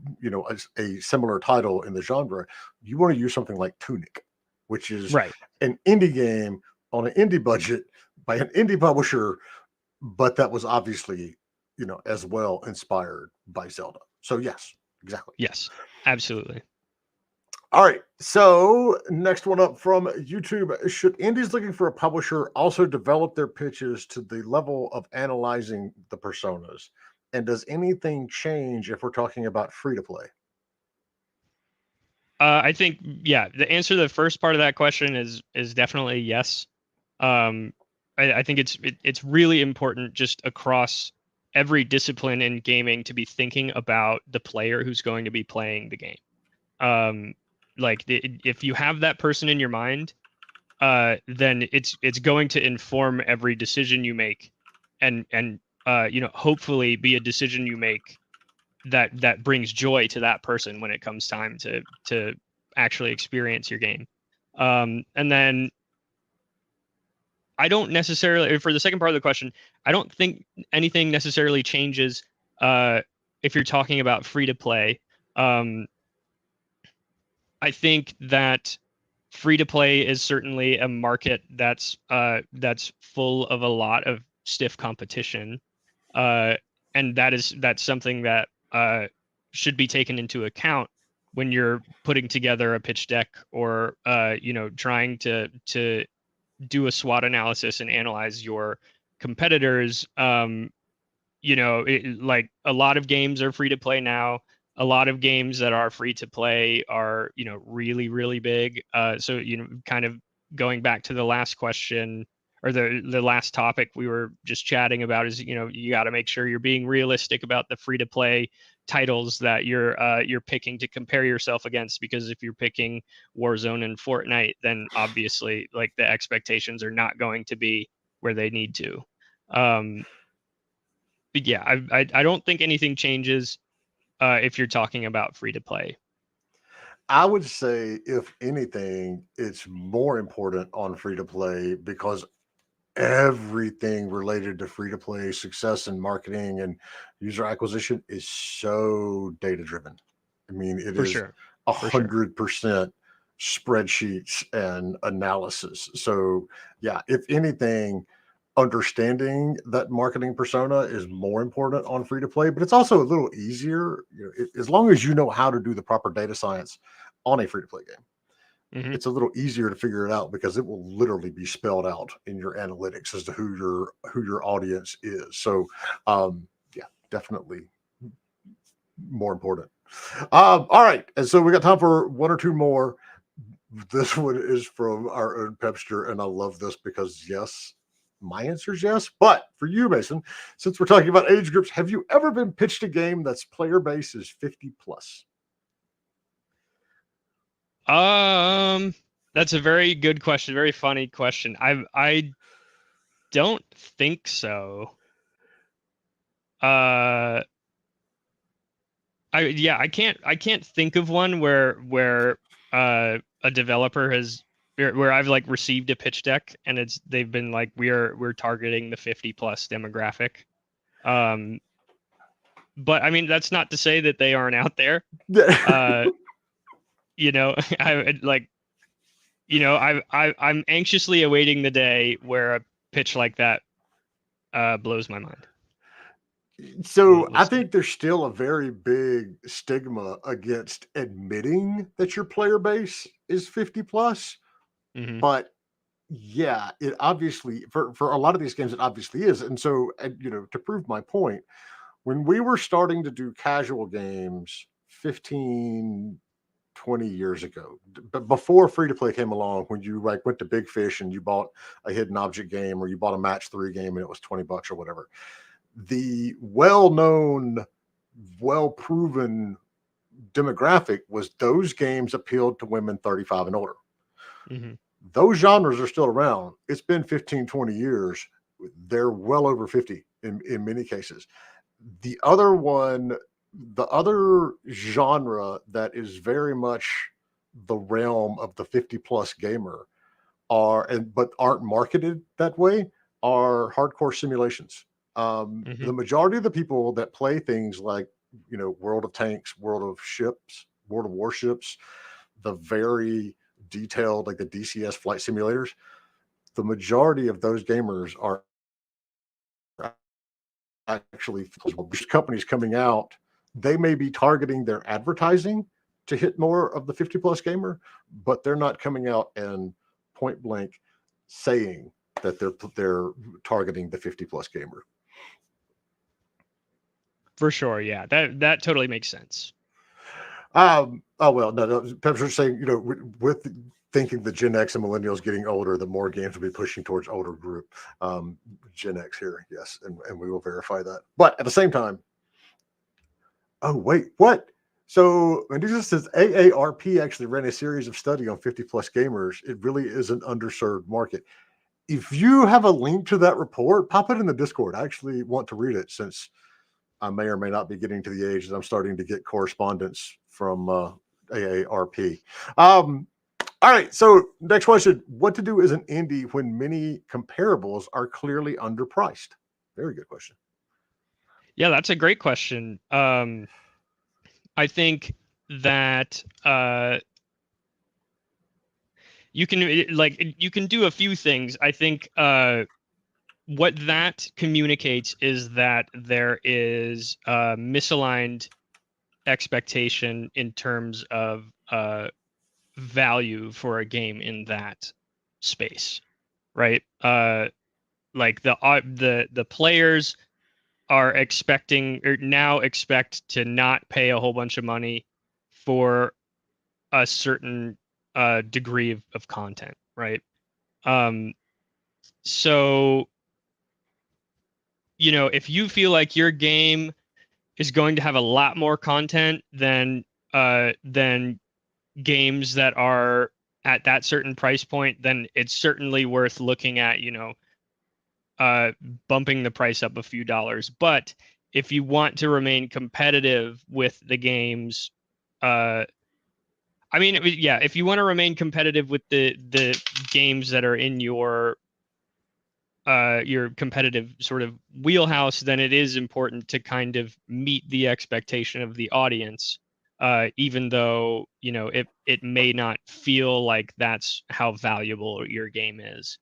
S2: a similar title in the genre. You want to use something like Tunic, which is
S3: Right.
S2: an indie game on an indie budget by an indie publisher, but that was obviously as well inspired by Zelda. So yes, exactly.
S3: Yes, absolutely.
S2: All right. So next one up from YouTube. Should indies looking for a publisher also develop their pitches to the level of analyzing the personas? And does anything change if we're talking about free to play?
S3: I think, yeah, the answer to the first part of that question is definitely yes. I think it's really important just across every discipline in gaming to be thinking about the player who's going to be playing the game. Like if you have that person in your mind, then it's going to inform every decision you make, and hopefully be a decision you make that brings joy to that person when it comes time to actually experience your game. And then I don't necessarily, for the second part of the question, I don't think anything necessarily changes if you're talking about free to play. I think that free to play is certainly a market that's full of a lot of stiff competition, and that's something that should be taken into account when you're putting together a pitch deck or trying to do a SWOT analysis and analyze your competitors. Like a lot of games are free to play now. A lot of games that are free to play are, really, really big. So, kind of going back to the last question or the last topic we were just chatting about is, you got to make sure you're being realistic about the free to play titles that you're picking to compare yourself against, because if you're picking Warzone and Fortnite, then obviously like the expectations are not going to be where they need to. But yeah, I don't think anything changes if you're talking about free to play.
S2: I would say, if anything, it's more important on free to play because everything related to free to play success and marketing and user acquisition is so data driven. I mean, it
S3: For
S2: is
S3: sure. For sure.
S2: 100% spreadsheets and analysis. So yeah, if anything, understanding that marketing persona is more important on free to play, but it's also a little easier, as long as you know how to do the proper data science on a free to play game.
S3: Mhm.
S2: It's a little easier to figure it out because it will literally be spelled out in your analytics as to who your audience is. So yeah, definitely more important. All right, and so we got time for one or two more. This one is from our own Pepster, and I love this because yes, My answer is yes. But for you, Mason, since we're talking about age groups, have you ever been pitched a game that's player base is 50 plus?
S3: That's a very good question. Very funny question. I don't think so. I can't think of one where a developer has where I've like received a pitch deck and they've been like we're targeting the 50 plus demographic. But I mean that's not to say that they aren't out there. You know, I'm anxiously awaiting the day where a pitch like that blows my mind.
S2: So I think there's still a very big stigma against admitting that your player base is 50 plus.
S3: Mm-hmm.
S2: But yeah, it obviously for a lot of these games, it obviously is. And so, to prove my point, when we were starting to do casual games 15, 20 years ago, but before free to play came along, when you like went to Big Fish and you bought a hidden object game or you bought a match 3 game and it was $20 or whatever, the well-known, well-proven demographic was those games appealed to women 35 and older.
S3: Mm-hmm. Those
S2: genres are still around. It's been 15, 20 years. They're well over 50 in many cases. The other genre that is very much the realm of the 50 plus gamer but aren't marketed that way are hardcore simulations. The majority of the people that play things like, World of Tanks, World of Ships, World of Warships, the very detailed, like the DCS flight simulators, the majority of those gamers are actually companies coming out. They may be targeting their advertising to hit more of the 50 plus gamer, but they're not coming out and point blank saying that they're targeting the 50 plus gamer.
S3: For sure, yeah, that totally makes sense.
S2: Oh well, no. Peps are saying, with thinking the Gen X and millennials getting older, the more games will be pushing towards older group. Gen X here, yes, and we will verify that. But at the same time, oh wait, what? So Mendoza says AARP actually ran a series of study on 50 plus gamers. It really is an underserved market. If you have a link to that report, pop it in the Discord. I actually want to read it since I may or may not be getting to the age that I'm starting to get correspondence from AARP. All right. So next question: what to do as an indie when many comparables are clearly underpriced? Very good question.
S3: Yeah, that's a great question. I think that you can do a few things. I think what that communicates is that there is misaligned expectation in terms of value for a game in that space, right? Like the players are expect to not pay a whole bunch of money for a certain degree of content, right? So if you feel like your game is going to have a lot more content than games that are at that certain price point, then it's certainly worth looking at, bumping the price up a few dollars. But if you want to remain competitive with the games, if you want to remain competitive with the games that are in your competitive sort of wheelhouse, then it is important to kind of meet the expectation of the audience, even though it may not feel like that's how valuable your game is.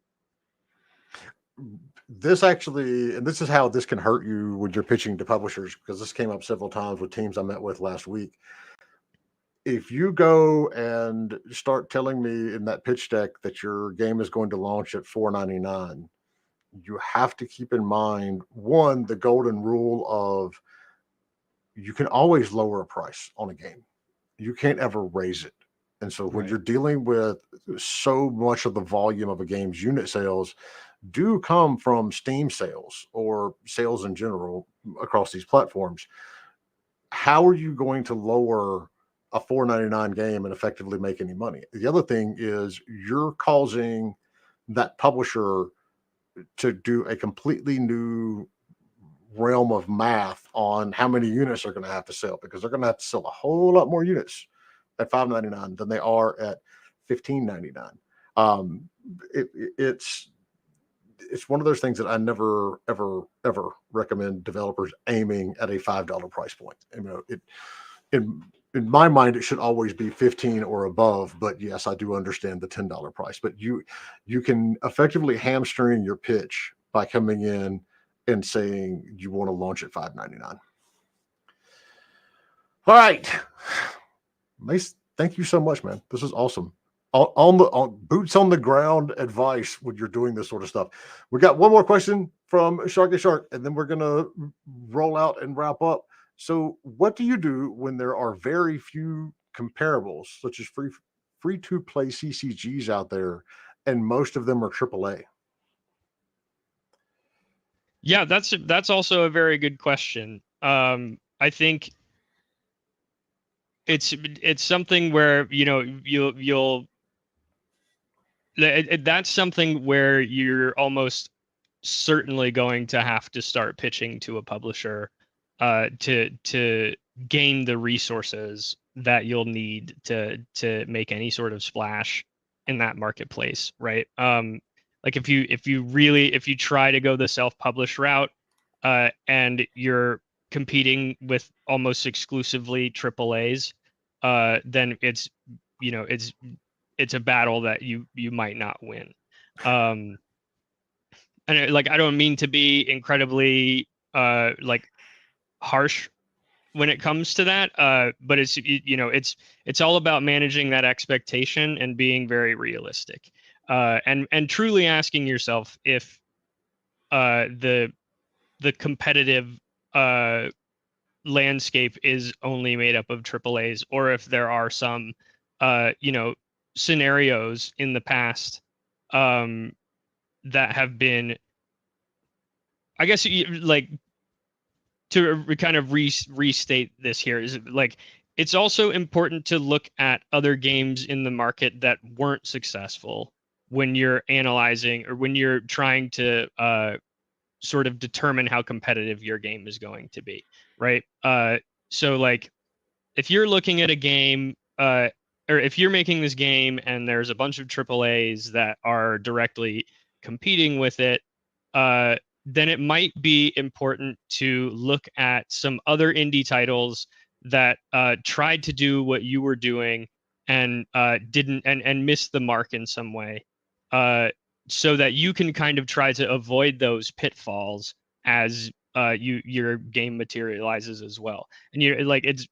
S2: This actually, and this is how this can hurt you when you're pitching to publishers, because this came up several times with teams I met with last week. If you go and start telling me in that pitch deck that your game is going to launch at $4.99, you have to keep in mind, one, the golden rule of you can always lower a price on a game. You can't ever raise it. And so when you're dealing with so much of the volume of a game's unit sales, do come from Steam sales or sales in general across these platforms. How are you going to lower a $4.99 game and effectively make any money? The other thing is you're causing that publisher to do a completely new realm of math on how many units they're going to have to sell, because they're going to have to sell a whole lot more units at $5.99 than they are at $15.99. It's one of those things that I never ever recommend developers aiming at a $5 price point. You know, in my mind, it should always be 15 or above. But yes, I do understand the $10 price. But you can effectively hamstring your pitch by coming in and saying you want to launch at $5.99. All right, Mace, thank you so much, man. This is awesome. On boots on the ground advice when you're doing this sort of stuff. We got one more question from Sharky Shark, and then we're gonna roll out and wrap up. So, what do you do when there are very few comparables, such as free to play CCGs out there, and most of them are AAA?
S3: Yeah, that's also a very good question. I think it's something where, you know, you'll that's something where you're almost certainly going to have to start pitching to a publisher to gain the resources that you'll need to make any sort of splash in that marketplace, right? Like if you try to go the self-publish route, and you're competing with almost exclusively AAAs, then it's, you know, it's a battle that you might not win. And like, I don't mean to be incredibly like harsh when it comes to that, but it's, you know, it's all about managing that expectation and being very realistic, and truly asking yourself if the competitive landscape is only made up of AAAs, or if there are some you know, scenarios in the past that have been, I guess, like, to kind of restate this here, is like, it's also important to look at other games in the market that weren't successful when you're analyzing or when you're trying to sort of determine how competitive your game is going to be, right? So like, if you're looking at a game, or if you're making this game and there's a bunch of AAAs that are directly competing with it, then it might be important to look at some other indie titles that tried to do what you were doing and didn't, and missed the mark in some way, so that you can kind of try to avoid those pitfalls as your game materializes as well. And you're like, it's,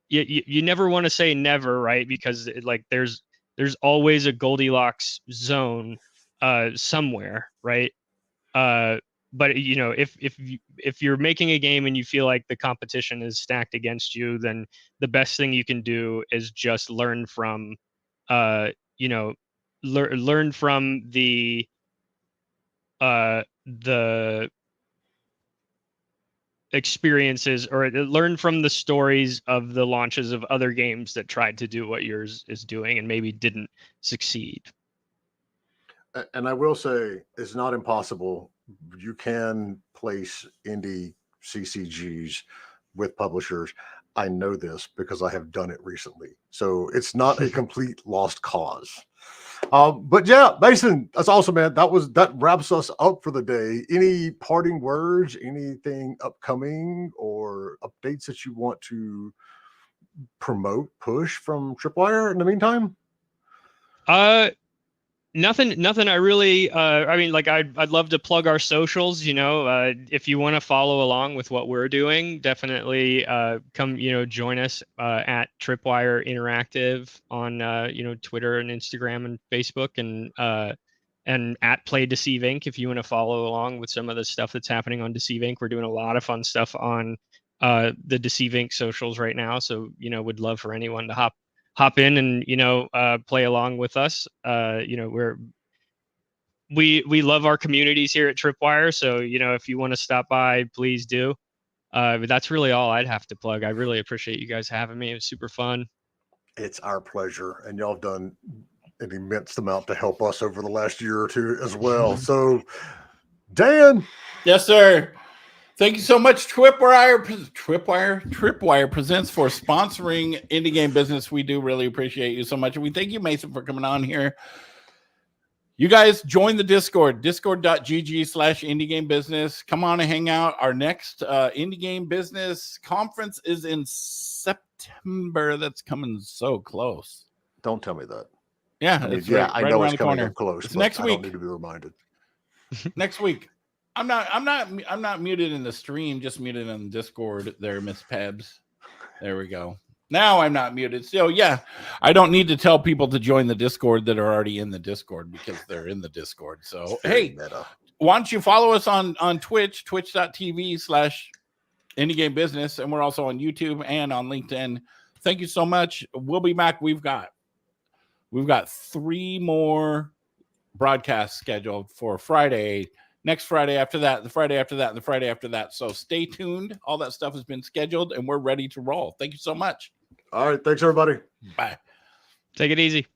S3: you never want to say never, right? Because like there's always a Goldilocks zone somewhere, right? But you know, if you're making a game and you feel like the competition is stacked against you, then the best thing you can do is just learn from you know, learn from the experiences, or learn from the stories of the launches of other games that tried to do what yours is doing and maybe didn't succeed.
S2: And I will say, it's not impossible. You can place indie CCGs with publishers. I know this because I have done it recently. So it's not a complete lost cause. But yeah, Mason, that's awesome, man. That wraps us up for the day. Any parting words, anything upcoming or updates that you want to promote, push from Tripwire in the meantime?
S3: Nothing. I really, I mean, like, I'd love to plug our socials, you know, if you want to follow along with what we're doing, definitely, come, you know, join us, at Tripwire Interactive on, you know, Twitter and Instagram and Facebook, and at Play Deceive Inc. If you want to follow along with some of the stuff that's happening on Deceive Inc. We're doing a lot of fun stuff on, the Deceive Inc. socials right now. So, you know, would love for anyone to hop in and, you know, play along with us. You know, we love our communities here at Tripwire. So, if you want to stop by, please do. But that's really all I'd have to plug. I really appreciate you guys having me. It was super fun.
S2: It's our pleasure. And y'all have done an immense amount to help us over the last year or two as well. So, Dan.
S1: Yes, sir. Thank you so much, Tripwire Presents, for sponsoring Indie Game Business. We do really appreciate you so much. And we thank you, Mason, for coming on here. You guys join the Discord, discord.gg/Indie Game Business. Come on and hang out. Our next Indie Game Business conference is in September. That's coming so close.
S2: Don't tell me that.
S1: Yeah,
S2: I know it's coming up close.
S1: It's next week.
S2: I don't need to be reminded.
S1: Next week. I'm not muted in the stream, just muted in the Discord there, Miss Pebs. There we go. Now I'm not muted. So yeah, I don't need to tell people to join the Discord that are already in the Discord because they're in the Discord. So hey, why don't you follow us on Twitch, twitch.tv/Indie Game Business, and we're also on YouTube and on LinkedIn. Thank you so much. We'll be back. We've got 3 more broadcasts scheduled for Friday. Next Friday after that, the Friday after that, and the Friday after that. So stay tuned. All that stuff has been scheduled, and we're ready to roll. Thank you so much.
S2: All right. Thanks, everybody.
S1: Bye.
S3: Take it easy.